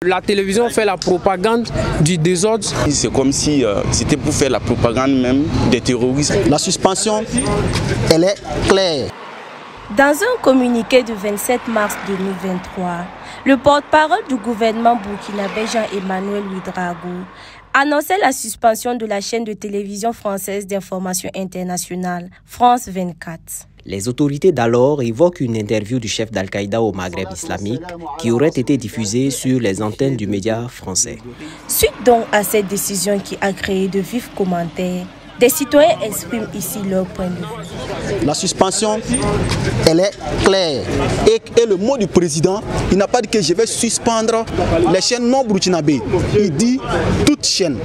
La télévision fait la propagande du désordre. C'est comme si c'était pour faire la propagande même des terroristes. La suspension, elle est claire. Dans un communiqué du 27 mars 2023, le porte-parole du gouvernement burkinabé Jean-Emmanuel Ouédraogo annonçait la suspension de la chaîne de télévision française d'information internationale, France 24. Les autorités d'alors évoquent une interview du chef d'Al-Qaïda au Maghreb islamique qui aurait été diffusée sur les antennes du média français. Suite donc à cette décision qui a créé de vifs commentaires, des citoyens expriment ici leur point de vue. La suspension, elle est claire. Et le mot du président, il n'a pas dit que je vais suspendre les chaînes non burkinabées. Il dit toute chaîne,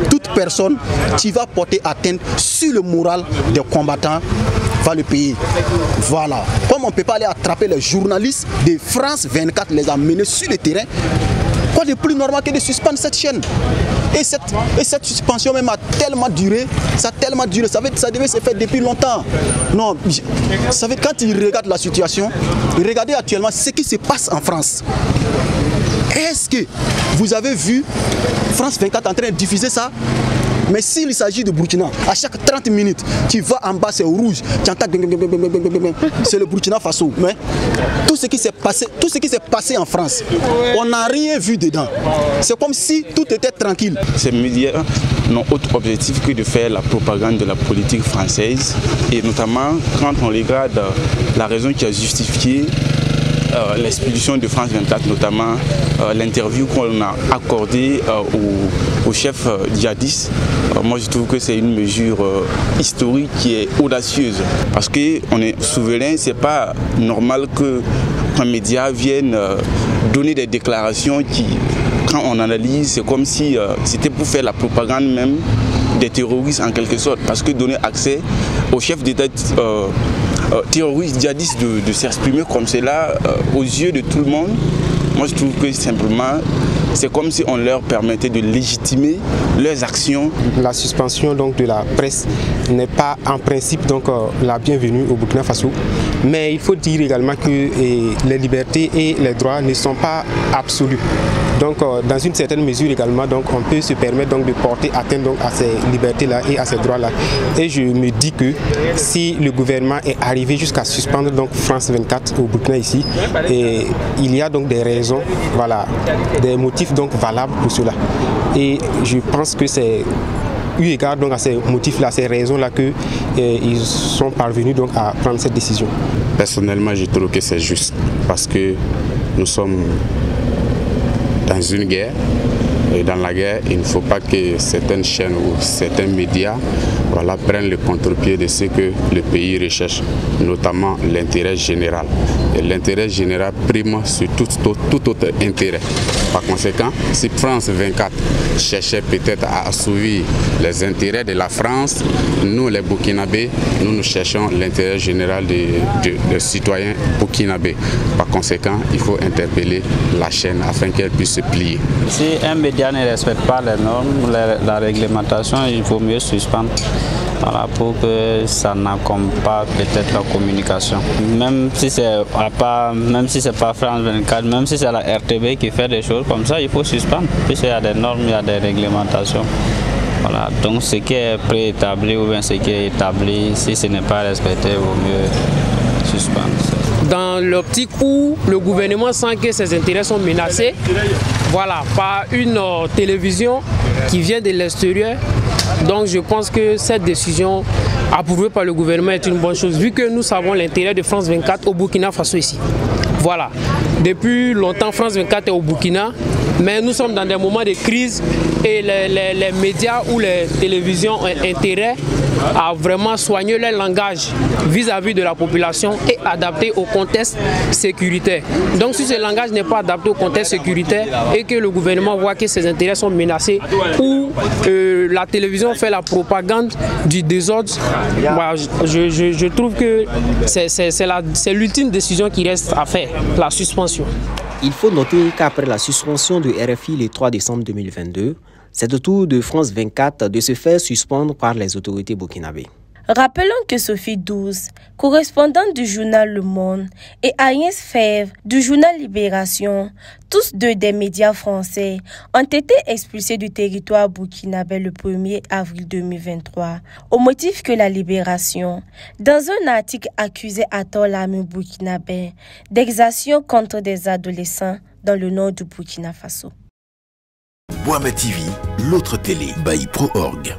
toute personne qui va porter atteinte sur le moral des combattants va le payer. Voilà. Comme on ne peut pas aller attraper les journalistes de France 24, les amener sur le terrain, quoi de plus normal que de suspendre cette chaîne? Et cette suspension même a tellement duré, ça devait se faire depuis longtemps. Non, ça veut, quand ils regardent la situation, regardez actuellement ce qui se passe en France. Est-ce que vous avez vu France 24 en train de diffuser ça? Mais s'il s'agit de Burkina, à chaque 30 minutes, tu vas en bas, c'est rouge, tu entends, c'est le Burkina Faso. Mais tout ce qui s'est passé en France, on n'a rien vu dedans. C'est comme si tout était tranquille. Ces médias n'ont autre objectif que de faire la propagande de la politique française. Et notamment, quand on regarde la raison qui a justifié l'expulsion de France 24, notamment l'interview qu'on a accordée au chef djihadiste. Moi je trouve que c'est une mesure historique qui est audacieuse. Parce qu'on est souverain, c'est pas normal qu'un média vienne donner des déclarations qui, quand on analyse, c'est comme si c'était pour faire la propagande même des terroristes en quelque sorte. Parce que donner accès au chef d'État terroristes djihadistes de s'exprimer comme cela aux yeux de tout le monde, moi je trouve que simplement c'est comme si on leur permettait de légitimer leurs actions. La suspension donc de la presse n'est pas en principe donc la bienvenue au Burkina Faso, mais il faut dire également que les libertés et les droits ne sont pas absolus. Donc dans une certaine mesure également, donc, on peut se permettre donc, de porter atteinte donc, à ces libertés-là et à ces droits-là. Et je me dis que si le gouvernement est arrivé jusqu'à suspendre donc, France 24 au Burkina ici, et il y a donc des raisons, voilà, des motifs donc, valables pour cela. Et je pense que c'est eu égard donc, à ces motifs-là, ces raisons-là qu'ils sont parvenus donc, à prendre cette décision. Personnellement, je trouve que c'est juste parce que nous sommes dans une guerre, et dans la guerre, il ne faut pas que certaines chaînes ou certains médias prennent le contre-pied de ce que le pays recherche, notamment l'intérêt général. Et l'intérêt général prime sur tout autre intérêt. Par conséquent, si France 24 cherchait peut-être à assouvir les intérêts de la France, nous les Burkinabés, nous cherchons l'intérêt général des citoyens burkinabés. Par conséquent, il faut interpeller la chaîne afin qu'elle puisse se plier. Si un média ne respecte pas les normes, la réglementation, il faut mieux suspendre. Voilà, pour que ça n'accombe pas peut-être la communication. Même si c'est pas France 24, même si c'est la RTB qui fait des choses comme ça, il faut suspendre. Puisqu'il y a des normes, il y a des réglementations. Voilà, donc ce qui est préétabli ou bien ce qui est établi, si ce n'est pas respecté, il vaut mieux suspendre. Dans l'optique où le gouvernement sent que ses intérêts sont menacés, voilà, par une télévision qui vient de l'extérieur. Donc je pense que cette décision approuvée par le gouvernement est une bonne chose, vu que nous savons l'intérêt de France 24 au Burkina Faso ici. Voilà, depuis longtemps France 24 est au Burkina, mais nous sommes dans des moments de crise et les médias ou les télévisions ont intérêt à vraiment soigner leur langage vis-à-vis de la population et adapter au contexte sécuritaire. Donc si ce langage n'est pas adapté au contexte sécuritaire et que le gouvernement voit que ses intérêts sont menacés ou la télévision fait la propagande du désordre, bah, je trouve que c'est l'ultime décision qui reste à faire, la suspension. Il faut noter qu'après la suspension de RFI le 3 décembre 2022, c'est au tour de France 24 de se faire suspendre par les autorités burkinabées. Rappelons que Sophie Douce, correspondante du journal Le Monde, et Agnès Fèvre du journal Libération, tous deux des médias français, ont été expulsés du territoire burkinabé le 1er avril 2023, au motif que la Libération, dans un article, accusait à tort l'armée burkinabé d'exactions contre des adolescents dans le nord du Burkina Faso. Boama TV, l'autre télé by Pro Org.